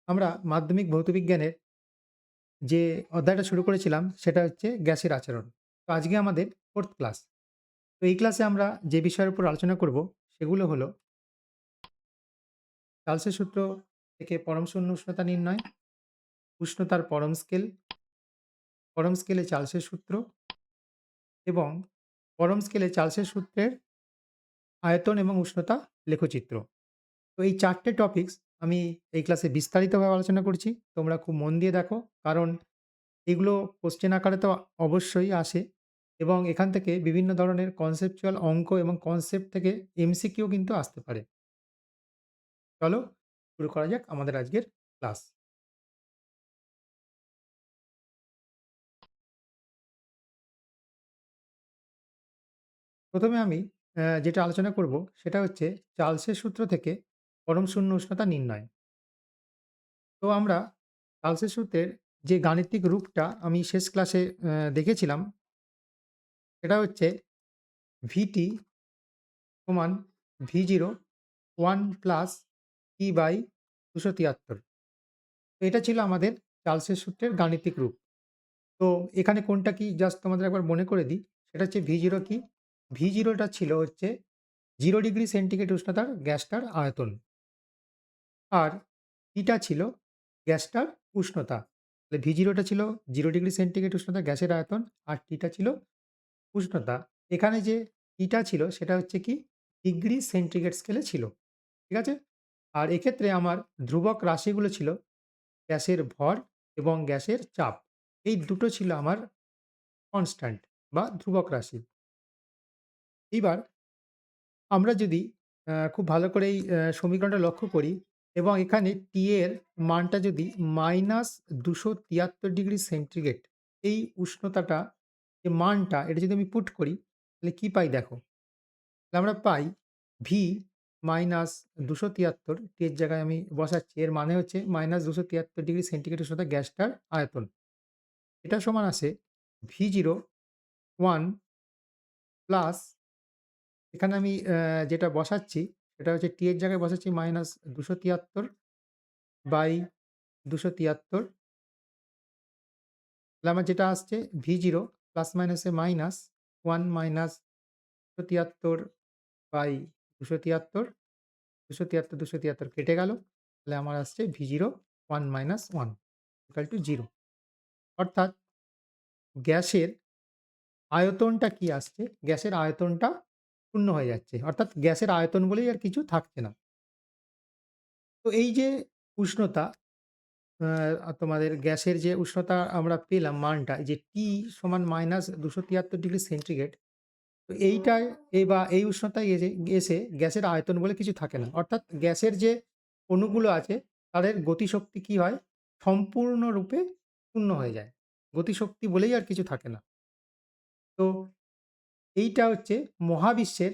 আমরা মাধ্যমিক ভৌতবিজ্ঞানের যে অধ্যায়টা শুরু করেছিলাম সেটা হচ্ছে গ্যাসের আচরণ। তো আজকে আমাদের 4th ক্লাস। তো এই ক্লাসে আমরা যে বিষয়ের উপর আলোচনা করব সেগুলো হলো চার্লসের সূত্র থেকে পরম শূন্য উষ্ণতা নির্ণয়, উষ্ণতার পরম স্কেলে চার্লসের সূত্র এবং পরম স্কেলে চার্লসের সূত্রের আয়তন এবং উষ্ণতা লেখচিত্র। তো এই ৪ টে টপিকস আমি এই ক্লাসে বিস্তারিতভাবে আলোচনা করছি। তোমরা খুব মন দিয়ে দেখো। কারণ এগুলো কোয়েশ্চেন আকারে তো অবশ্যই আসে এবং এখান থেকে বিভিন্ন ধরনের কনসেপচুয়াল অঙ্ক এবং কনসেপ্ট থেকে এমসিকিউ কিন্তু আসতে পারে। চলো শুরু করা যাক আমাদের আজকের ক্লাস। প্রথমে আমি যেটা আলোচনা করব সেটা হচ্ছে চার্লসের সূত্র থেকে পরম শূন্য উষ্ণতা নির্ণয়। তো আমরা চার্লসের সূত্রের যে গাণিতিক রূপটা আমি শেষ ক্লাসে দেখেছিলাম সেটা হচ্ছে ভিটি সমান ভি0 1 প্লাস টি বাই 273। তো এটা ছিল আমাদের চার্লসের সূত্রের গাণিতিক রূপ। তো এখানে কোনটা কি জাস্ট তোমাদের একবার মনে করে দিই। সেটা হচ্ছে ভি0 কি? ভি0টা ছিল হচ্ছে 0 ডিগ্রি সেন্টিগ্রেড উষ্ণতার গ্যাসটার আয়তন। আর টিটা ছিল গ্যাসটার উষ্ণতা। তাহলে ভি0টা ছিল 0 ডিগ্রি সেন্টিগ্রেড উষ্ণতা গ্যাসের আয়তন আর টিটা ছিল উষ্ণতা। এখানে যে টিটা ছিল সেটা হচ্ছে কি ডিগ্রি সেন্টিগ্রেড স্কেলে ছিল। ঠিক আছে? আর এক্ষেত্রে আমার ধ্রুবক রাশিগুলো ছিল গ্যাসের ভর এবং গ্যাসের চাপ। এই দুটো ছিল আমার কনস্ট্যান্ট বা ধ্রুবক রাশি। এইবার আমরা যদি খুব ভালো করে এই সমীকরণটা লক্ষ্য করি এবং এখানে টি এর মানটা যদি -273° এই উষ্ণতাটা যে মানটা এটা যদি আমি পুট করি তাহলে কি পাই দেখো? তাহলে আমরা পাই ভি -273 টি এর জায়গায় আমি বসাচ্ছি। এর মানে হচ্ছে -273° উষ্ণতা গ্যাসটার আয়তন। এটা সমান আসে ভি0 1 প্লাস এখানে আমি যেটা বসাচ্ছি সেটা হচ্ছে টি এর জায়গায় বসাচ্ছি -273/273 তাহলে আমার যেটা আসছে ভি0 প্লাস মাইনাসে মাইনাস 1 -273/273 273 কেটে গেল। তাহলে আমার আসছে ভি0 1 - 1 0 অর্থাৎ গ্যাসের আয়তনটা কি আসছে? গ্যাসের আয়তনটা শূন্য হয়ে যাচ্ছে। অর্থাৎ গ্যাসের আয়তন বলেই আর কিছু থাকছে না। তো এই যে উষ্ণতা তোমাদের গ্যাসের যে উষ্ণতা আমরা পেলাম মানটা এই যে টি সমান -273°C তো এইটায় বা এই উষ্ণতায় এসে গ্যাসের আয়তন বলে কিছু থাকে না। অর্থাৎ গ্যাসের যে অণুগুলো আছে তাদের গতিশক্তি কি হয়? সম্পূর্ণরূপে শূন্য হয়ে যায়। গতিশক্তি বলেই আর কিছু থাকে না। তো এইটা হচ্ছে মহাবিশ্বের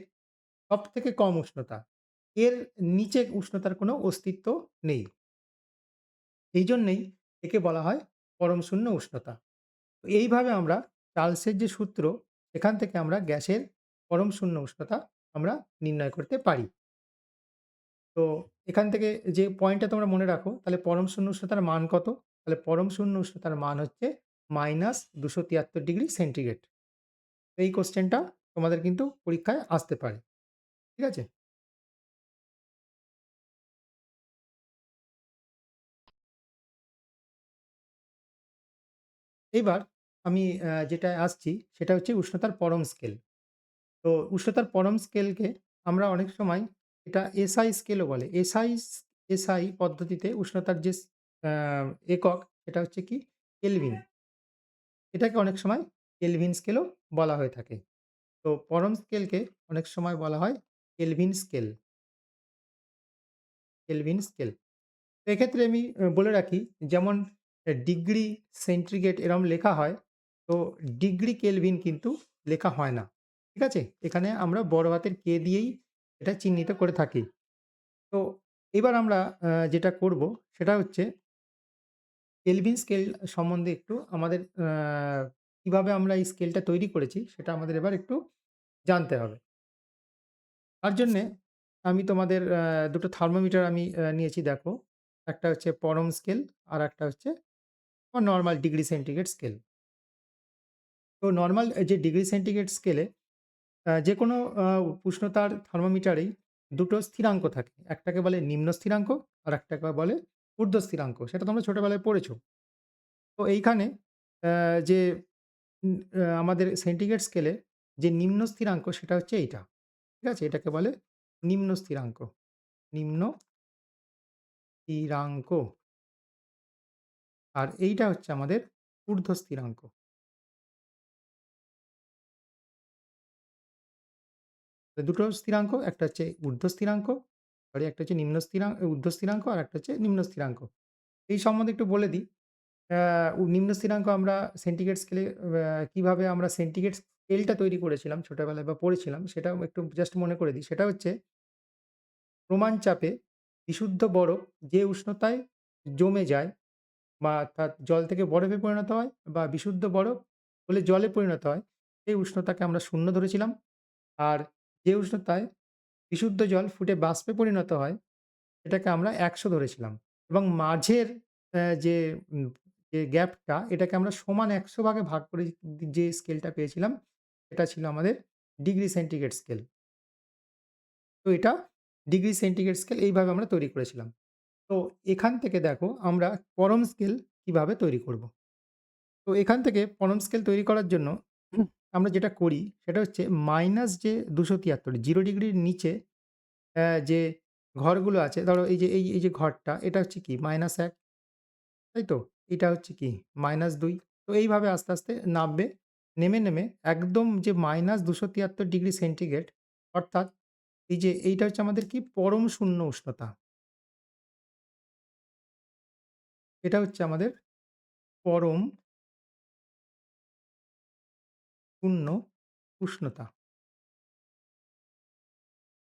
সবথেকে কম উষ্ণতা। এর নিচে উষ্ণতার কোনো অস্তিত্ব নেই। এইজন্যেই একে বলা হয় পরম শূন্য উষ্ণতা। তো এইভাবে আমরা চার্লসের যে সূত্র এখান থেকে আমরা গ্যাসের পরম শূন্য উষ্ণতা আমরা নির্ণয় করতে পারি। তো এখান থেকে যে পয়েন্টটা তোমরা মনে রাখো তাহলে পরম শূন্য উষ্ণতার মান কত? তাহলে পরম শূন্য উষ্ণতার মান হচ্ছে -273°C। এই কোয়েশ্চেনটা তোমাদের কিন্তু পরীক্ষায় আসতে পারে। ঠিক আছে? এইবার আমি যেটায় আসছি সেটা হচ্ছে উষ্ণতার পরম স্কেল। তো উষ্ণতার পরম স্কেলকে আমরা অনেক সময় এটা এসআই স্কেলও বলে। এসআই পদ্ধতিতে উষ্ণতার যে আ একক সেটা হচ্ছে কি কেলভিন। এটাকে অনেক সময় কেলভিন স্কেলও বলা হয়ে থাকে। তো পরম স্কেলকে অনেক সময় বলা হয় কেলভিন স্কেল, কেলভিন স্কেল। তো এক্ষেত্রে আমি বলে রাখি যেমন ডিগ্রি সেন্টিগ্রেড এরকম লেখা হয়, তো ডিগ্রি কেলভিন কিন্তু লেখা হয় না। ঠিক আছে? এখানে আমরা বড় হাতের কে দিয়েই এটা চিহ্নিত করে থাকি। তো এবার আমরা যেটা করব সেটা হচ্ছে কেলভিন স্কেল সম্বন্ধে একটু আমাদের কিভাবে আমরা এই স্কেলটা তৈরি করেছি সেটা আমাদের এবার একটু জানতে হবে। তার জন্যে আমি তোমাদের ২ টো থার্মোমিটার আমি নিয়েছি দেখো। একটা হচ্ছে পরম স্কেল, আরেকটা হচ্ছে নরমাল ডিগ্রি সেন্টিগ্রেড স্কেল। তো নরমাল যে ডিগ্রি সেন্টিগ্রেড স্কেলে যেকোনো আ উষ্ণতার থার্মোমিটারেই ২ টো স্থিরাঙ্ক থাকে। একটাকে বলে নিম্ন স্থিরাঙ্ক, আরেকটাকে বলে ঊর্ধ্ব স্থিরাঙ্ক। সেটা তোমরা ছোটবেলায় পড়েছ। তো এইখানে যে আমাদের সেন্টিগ্রেড স্কেলে যে নিম্ন স্থিরাঙ্ক সেটা হচ্ছে এইটা। ঠিক আছে? এটাকে বলে নিম্ন স্থিরাঙ্ক। নিম্ন স্থিরাঙ্ক। আর এইটা হচ্ছে আমাদের ঊর্ধ্ব স্থিরাঙ্ক। ২ টো স্থিরাঙ্ক, একটা হচ্ছে ঊর্ধ্ব স্থিরাঙ্ক, একটা হচ্ছে ঊর্ধ্ব স্থিরাঙ্ক, আর একটা হচ্ছে নিম্ন স্থিরাঙ্ক। এই সম্বন্ধে একটু বলে দিই। আ নিম্ন স্থিরাঙ্ক আমরা সেন্টিগ্রেড স্কেলে কিভাবে আমরা সেন্টিগ্রেড স্কেলটা তৈরি করেছিলাম ছোটবেলায় বা পড়েছিলাম সেটাও একটু জাস্ট মনে করে দিই। সেটা হচ্ছে প্রমাণ চাপে বিশুদ্ধ বরফ যে উষ্ণতায় জমে যায় বা অর্থাৎ জল থেকে বরফে পরিণত হয় বা বিশুদ্ধ বরফ হলে জলে পরিণত হয়, সেই উষ্ণতাকে আমরা ০ ধরেছিলাম। আর যে উষ্ণতায় বিশুদ্ধ জল ফুটে বাষ্পে পরিণত হয়, এটাকে আমরা ১০০ ধরেছিলাম। এবং মাঝের যে উম যে গ্যাপটা এটাকে আমরা সমান ১০০ ভাগে ভাগ করে যে স্কেলটা পেয়েছিলাম, এটা ছিল আমাদের ডিগ্রি সেন্টিগ্রেড স্কেল। তো এটা ডিগ্রি সেন্টিগ্রেড স্কেল এইভাবে আমরা তৈরি করেছিলাম। তো এখান থেকে দেখো আমরা পরম স্কেল কিভাবে তৈরি করব। তো এখান থেকে পরম স্কেল তৈরি করার জন্য আমরা যেটা করি সেটা হচ্ছে মাইনাস যে ২৭৩ 0 ডিগ্রির নিচে যে ঘরগুলো আছে ধরো এই যে ঘরটা এটা হচ্ছে কি -১ তাই তো? এটা হচ্ছে কি -২ তো এইভাবে আস্তে, আস্তে নামবে। নেমে একদম যে -২৭৩ ডিগ্রি সেন্টিগ্রেড অর্থাৎ এই যে এইটা হচ্ছে আমাদের কি পরম শূন্য উষ্ণতা। এটা হচ্ছে আমাদের পরম শূন্য উষ্ণতা।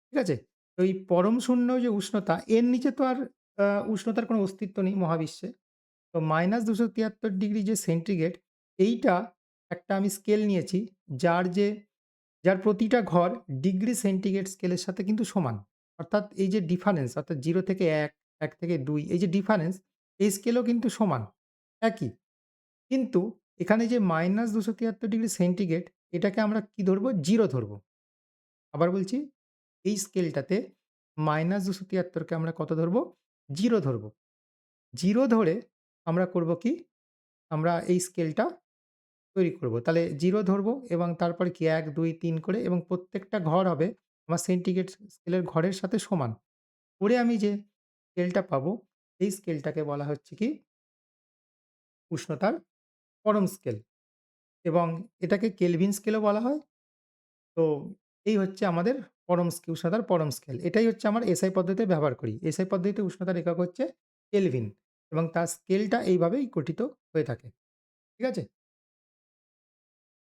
ঠিক আছে? তো এই পরম শূন্য যে উষ্ণতা এর নিচে তো আর উষ্ণতার কোনো অস্তিত্ব নেই মহাবিশ্বে। তো -২৭৩ যে সেন্টিগ্রেড এইটা একটা আমি স্কেল নিয়েছি যার প্রতিটা ঘর ডিগ্রি সেন্টিগ্রেড স্কেলের সাথে কিন্তু সমান। অর্থাৎ এই যে ডিফারেন্স অর্থাৎ ০ থেকে ১, ১ থেকে ২ এই যে ডিফারেন্স এই স্কেলও কিন্তু সমান, একই। কিন্তু এখানে যে -২৭৩ সেন্টিগ্রেড এটাকে আমরা কি ধরবো? 0 ধরবো। আবার বলছি এই স্কেলটাতে -২৭৩ কে আমরা কত ধরবো? 0 ধরবো। 0 ধরে আমরা করব কি? আমরা এই স্কেলটা তৈরি করব। তাহলে 0 ধরবো এবং তারপরে কি ১, ২, ৩ করে এবং প্রত্যেকটা ঘর হবে আমার সেন্টিগ্রেড স্কেলের ঘরের সাথে সমান। করে আমি যে স্কেলটা পাবো, এই স্কেলটাকে বলা হচ্ছে কি উষ্ণতার পরম স্কেল এবং এটাকে কেলভিন স্কেলও বলা হয়। তো এই হচ্ছে আমাদের উষ্ণতার পরম স্কেল। এটাই হচ্ছে আমার এসআই পদ্ধতিতে ব্যবহার করি। এসআই পদ্ধতিতে উষ্ণতার একক হচ্ছে কেলভিন এবং তার স্কেলটা এইভাবেই গঠিত হয়ে থাকে। ঠিক আছে?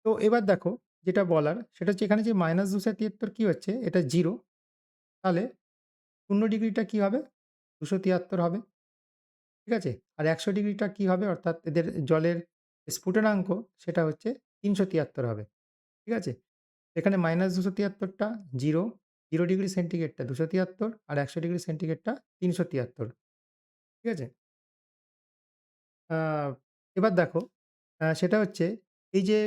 তো এবার দেখো যেটা বলার সেটা হচ্ছে এখানে যে -২৭৩ কি হচ্ছে? এটা 0 তাহলে ০ ডিগ্রিটা কি হবে? ২৭৩ হবে। ঠিক আছে? আর ১০০ ডিগ্রিটা কি হবে? অর্থাৎ এদের জলের স্ফুটনাঙ্ক সেটা হচ্ছে ৩৭৩ হবে। ঠিক আছে? এখানে -২৭৩ টা 0, 0 ডিগ্রি সেন্টিগ্রেডটা ২৭৩ আর ১০০ ডিগ্রি সেন্টিগ্রেডটা ৩৭৩। ঠিক আছে? আ এবার দেখো সেটা হচ্ছে এই যে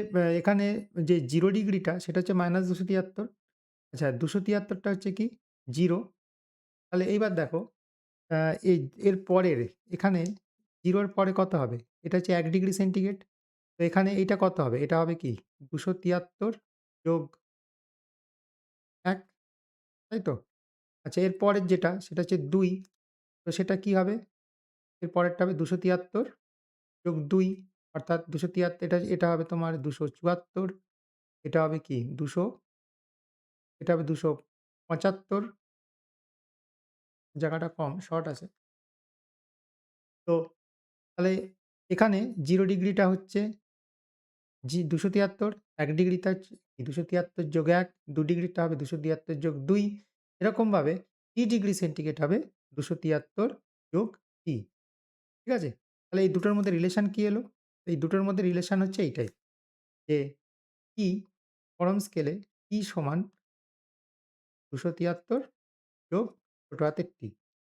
এখানে যে 0 ডিগ্রিটা সেটা হচ্ছে -২৭৩ আচ্ছা ২৭৩ টা হচ্ছে কি 0 তাহলে এইবার দেখো আ এই এর পরের এখানে 0 এর পরে কত হবে? এটা হচ্ছে ১ ডিগ্রি সেন্টিগ্রেড। তো এখানে এইটা কত হবে? এটা হবে কি ২৭৩ যোগ ১ তাই তো? আচ্ছা এর পরের যেটা সেটা হচ্ছে ২ তো সেটা কি হবে? এর পরেরটা হবে ২৭৩ যোগ ২ অর্থাৎ ২৭৩ এটা হবে তোমার ২৭৪ এটা হবে কি ২০০ এটা হবে ২৭৫ জায়গাটা কম শর্ট আছে। তো তাহলে এখানে 0 ডিগ্রিটা হচ্ছে ২৭৩ ১ ডিগ্রিটা হচ্ছে ২৭৩ যোগ ১ ২ ডিগ্রিটা হবে ২৭৩ যোগ ২ এরকমভাবে টি ডিগ্রি সেন্টিগ্রেড হবে ২৭৩ যোগ টি। ঠিক আছে? তাহলে এই দুটোর মধ্যে রিলেশন কি এলো? এই দুটোর মধ্যে রিলেশন হচ্ছে এইটাই যে টি পরম স্কেলে টি সমান ২৭৩ যোগ ছোট হাতের টি।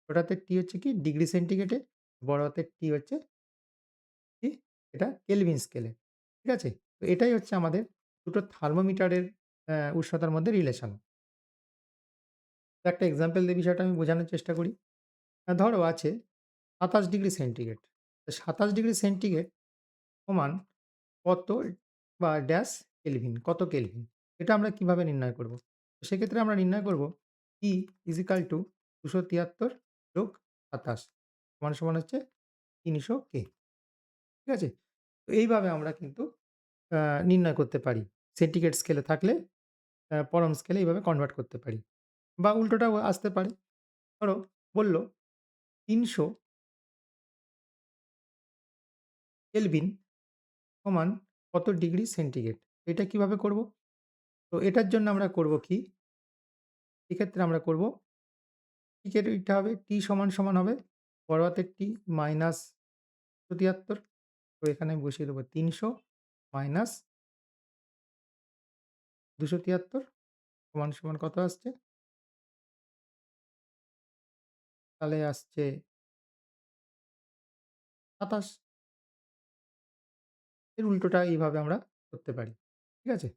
ছোট হাতের টি হচ্ছে কি ডিগ্রি সেন্টিগ্রেডে বড় হাতের টি হচ্ছে কি? এটা কেলভিন স্কেলে। ঠিক আছে? তো এটাই হচ্ছে আমাদের দুটো থার্মোমিটারের উষ্ণতার মধ্যে রিলেশন। তো একটা এক্সাম্পল দিয়ে বিষয়টা আমি বোঝানোর চেষ্টা করি। ধরো আছে ২৭ ডিগ্রি সেন্টিগ্রেড। তো ২৭ ডিগ্রি সেন্টিগ্রেড সমান কত বা ড্যাশ কেলভিন, কত কেলভিন? এটা আমরা কিভাবে নির্ণয় করব? তো সেক্ষেত্রে আমরা নির্ণয় করব E = ২৭৩ যোগ ২৭ সমান হচ্ছে ৩০০ কে। ঠিক আছে? তো এইভাবে আমরা কিন্তু আ নির্ণয় করতে পারি। সেন্টিগ্রেড স্কেলে থাকলে পরম স্কেলে এইভাবে কনভার্ট করতে পারি। বা উল্টোটাও আসতে পারে। ধরো বলল ৩০০ কেলভিন সমান কত ডিগ্রি সেন্টিগ্রেড? এটা কিভাবে করব? তো এটার জন্য আমরা করব কি? এক্ষেত্রে আমরা করব টি কে নিতে হবে। টি সমান হবে বড় হাতের টি মাইনাস ২৭৩। তো এখানে বসিয়ে দেব ৩০০ মাইনাস ২৭৩ সমান কত আসছে? তাহলে আসছে ২৭। এর উল্টোটা এইভাবে আমরা করতে পারি। ঠিক আছে?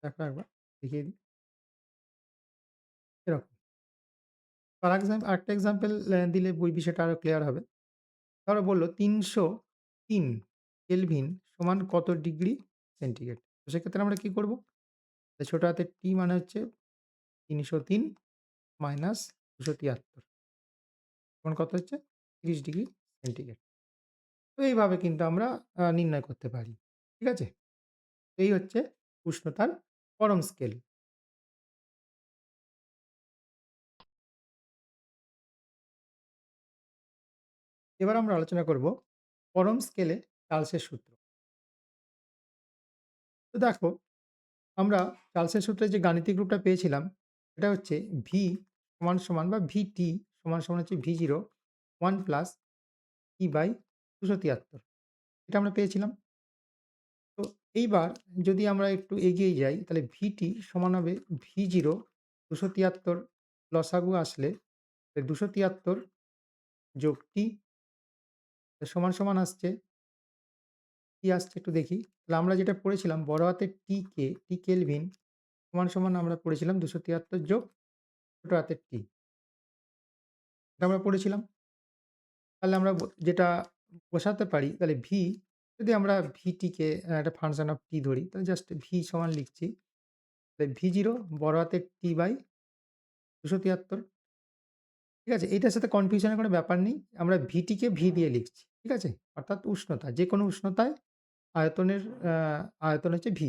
দেখো একবার দেখিয়ে দিই। এরকম। আরেকটা এক্সাম্পল দিলে বিষয়টা আরো ক্লিয়ার হবে। ধরো বলল ৩০৩ কেলভিন সমান কত ডিগ্রি সেন্টিগ্রেড? তো সেক্ষেত্রে আমরা কি করব? ছোট হাতের টি মানে হচ্ছে ৩০৩ মাইনাস ২৭৩ সমান কত হচ্ছে? ৩০ ডিগ্রি সেন্টিগ্রেড। তো এইভাবে কিন্তু আমরা নির্ণয় করতে পারি। ঠিক আছে? এই হচ্ছে উষ্ণতার পরম স্কেল। এবার আমরা আলোচনা করব পরম স্কেলে চার্লসের সূত্র। তো দেখো আমরা চার্লসের সূত্রে যে গাণিতিক রূপটা পেয়েছিলাম এটা হচ্ছে ভি বা ভিটি হচ্ছে ভি0 1 প্লাস ই বাই ২৭৩। এটা আমরা পেয়েছিলাম। তো এইবার যদি আমরা একটু এগিয়ে যাই তাহলে ভিটি সমান হবে ভি0 ২৭৩ লসাগু আসলে ২৭৩ যোগ টি আসছে কি আসছে একটু দেখি। তাহলে আমরা যেটা পড়েছিলাম বড় হাতের টি কেলভিন আমরা পড়েছিলাম ২৭৩ যোগ ছোট হাতের টি। এটা আমরা পড়েছিলাম। তাহলে আমরা যেটা বসাতে পারি তাহলে ভি যদি আমরা ভিটিকে একটা ফাংশন অফ টি ধরি তাহলে জাস্ট ভি সমান লিখছি। তাহলে ভি0 বড় হাতের টি বাই ২৭৩। ঠিক আছে? এইটার সাথে কনফিউশন এর কোনো ব্যাপার নেই। আমরা ভিটিকে ভি দিয়ে লিখছি। ঠিক আছে? অর্থাৎ উষ্ণতা। যেকোনো উষ্ণতায় আয়তনের আয়তন হচ্ছে ভি।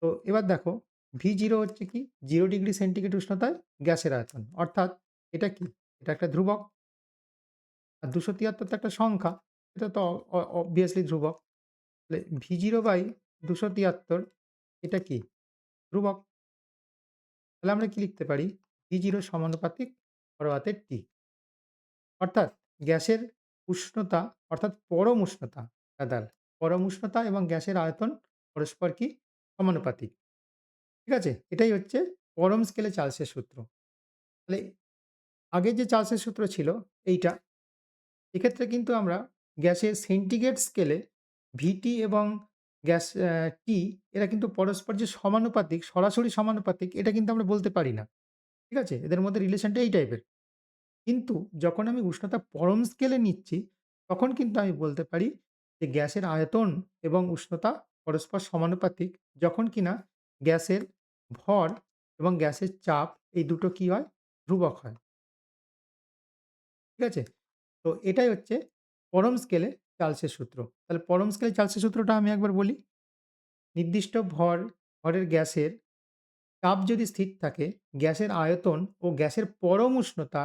তো এবার দেখো ভি0 হচ্ছে কি? 0 ডিগ্রি সেন্টিগ্রেড উষ্ণতায় গ্যাসের আয়তন। অর্থাৎ এটা কি? এটা একটা ধ্রুবক। আর ২৭৩ তো একটা সংখ্যা। এটা তো অবভিয়াসলি ধ্রুবক। তাহলে ভি0/২৭৩ এটা কি? ধ্রুবক। তাহলে আমরা কি লিখতে পারি? ভি0 সমানুপাতিক বড় হাতের টি। অর্থাৎ গ্যাসের উষ্ণতা অর্থাৎ পরম উষ্ণতা রাদার পরম উষ্ণতা এবং গ্যাসের আয়তন পরস্পর কি? সমানুপাতিক। ঠিক আছে? এটাই হচ্ছে পরম স্কেলে চার্লসের সূত্র। তাহলে আগের যে চার্লসের সূত্র ছিল এইটা, এক্ষেত্রে কিন্তু আমরা গ্যাসের সেন্টিগ্রেড স্কেলে ভিটি এবং গ্যাস টি এরা কিন্তু পরস্পর যে সমানুপাতিক, সরাসরি সমানুপাতিক এটা কিন্তু আমরা বলতে পারি না। ঠিক আছে? এদের মধ্যে রিলেশনটা এই টাইপের। কিন্তু যখন আমি উষ্ণতা পরম স্কেলে নিচ্ছি, তখন কিন্তু আমি বলতে পারি যে গ্যাসের আয়তন এবং উষ্ণতা পরস্পর সমানুপাতিক যখন কিনা গ্যাসের ভর এবং গ্যাসের চাপ এই দুটো কি হয়? ধ্রুবক হয়। ঠিক আছে? তো এটাই হচ্ছে পরম স্কেলে চার্লসের সূত্র। তাহলে পরম স্কেলে চার্লসের সূত্রটা আমি একবার বলি। নির্দিষ্ট ভরের গ্যাসের চাপ যদি স্থির থাকে, গ্যাসের আয়তন ও গ্যাসের পরম উষ্ণতা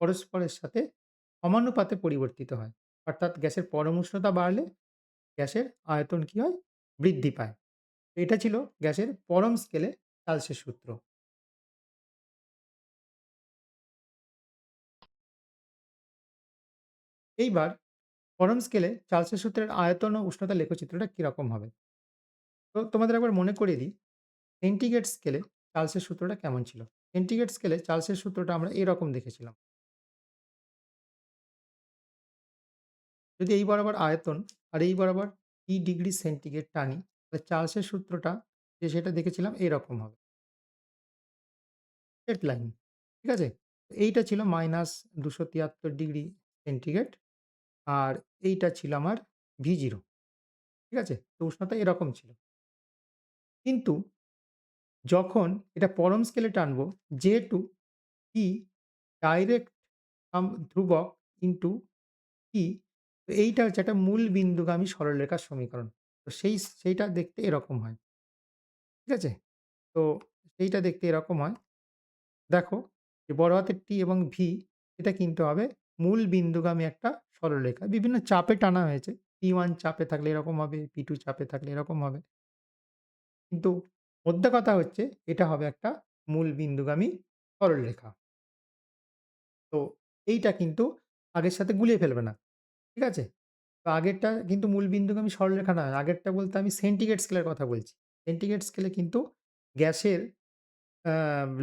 পরস্পরের সাথে সমানুপাতে পরিবর্তিত হয়। অর্থাৎ গ্যাসের পরম উষ্ণতা বাড়লে গ্যাসের আয়তন কি হয়? বৃদ্ধি পায়। তো এটা ছিল গ্যাসের পরম স্কেলে চার্লসের সূত্র। এইবার পরম স্কেলে চার্লসের সূত্রের আয়তন ও উষ্ণতা লেখচিত্রটা কিরকম হবে? তো তোমাদের একবার মনে করিয়ে দিই, সেন্টিগ্রেড স্কেলে চার্লসের সূত্রটা কেমন ছিল? সেন্টিগ্রেড স্কেলে চার্লসের সূত্রটা আমরা এরকম দেখেছিলাম। যদি এই বরাবর আয়তন আর এই বরাবর টি ডিগ্রি সেন্টিগ্রেড টানি, তাহলে চার্লসের সূত্রটা যে সেটা দেখেছিলাম এরকম হবে। Straight line. ঠিক আছে? এইটা ছিল -273 সেন্টিগ্রেড আর এইটা ছিল আমার V0 ঠিক আছে? তো উষ্ণতা এরকম ছিল। কিন্তু যখন এটা পরম স্কেলে টানবো যেহেতু T ডাইরেক্ট ধ্রুবক ইনটু T তো এইটা হচ্ছে একটা মূল বিন্দুগামী সরলরেখার সমীকরণ। তো সেইটা দেখতে এরকম হয়। ঠিক আছে? তো সেইটা দেখতে এরকম হয়। দেখো যে বড় হাতের T এবং V এটা কিন্তু হবে মূল বিন্দুগামী একটা সরলরেখা। বিভিন্ন চাপে টানা হয়েছে। P1 চাপে থাকলে এরকম হবে, P2 চাপে থাকলে এরকম হবে। কিন্তু মোদ্দা কথা হচ্ছে এটা হবে একটা মূল বিন্দুগামী সরলরেখা। তো এইটা কিন্তু আগের সাথে গুলিয়ে ফেলবে না। ঠিক আছে? তো আগেরটা কিন্তু মূল বিন্দুগামী সরলরেখা নয়। আগেরটা বলতে আমি সেন্টিগ্রেড স্কেলের কথা বলছি। সেন্টিগ্রেড স্কেলে কিন্তু গ্যাসের আ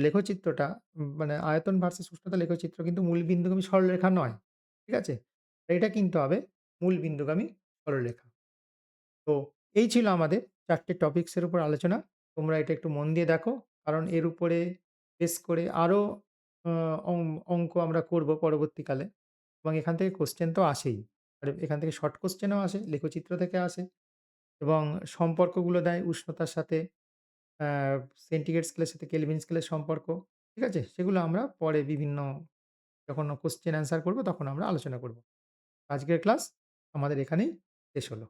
লেখচিত্রটা মানে আয়তন ভার্সাস উষ্ণতা লেখচিত্র কিন্তু মূল বিন্দুগামী সরলরেখা নয়। ঠিক আছে? এটা কিন্তু হবে মূল বিন্দুগামী সরলরেখা। তো এই ছিল আমাদের ৪ টে টপিকস এর উপর আলোচনা। তোমরা এটা একটু মন দিয়ে দেখো। কারণ এর উপরে বেস করে আরো আ অং অঙ্ক আমরা করব পরবর্তীকালে এবং এখান থেকে কোয়েশ্চেন তো আসেই। আর এখান থেকে শর্ট কোয়েশ্চেনও আসে, লেখচিত্র থেকে আসে এবং সম্পর্কগুলো দেয় উষ্ণতার সাথে আ সেন্টিগ্রেড স্কেলের সাথে কেলভিন স্কেলের সম্পর্ক। ঠিক আছে? সেগুলো আমরা পরে বিভিন্ন যখন কোয়েশ্চেন অ্যান্সার করব তখন আমরা আলোচনা করব। আজকের ক্লাস আমাদের এখানেই শেষ হলো।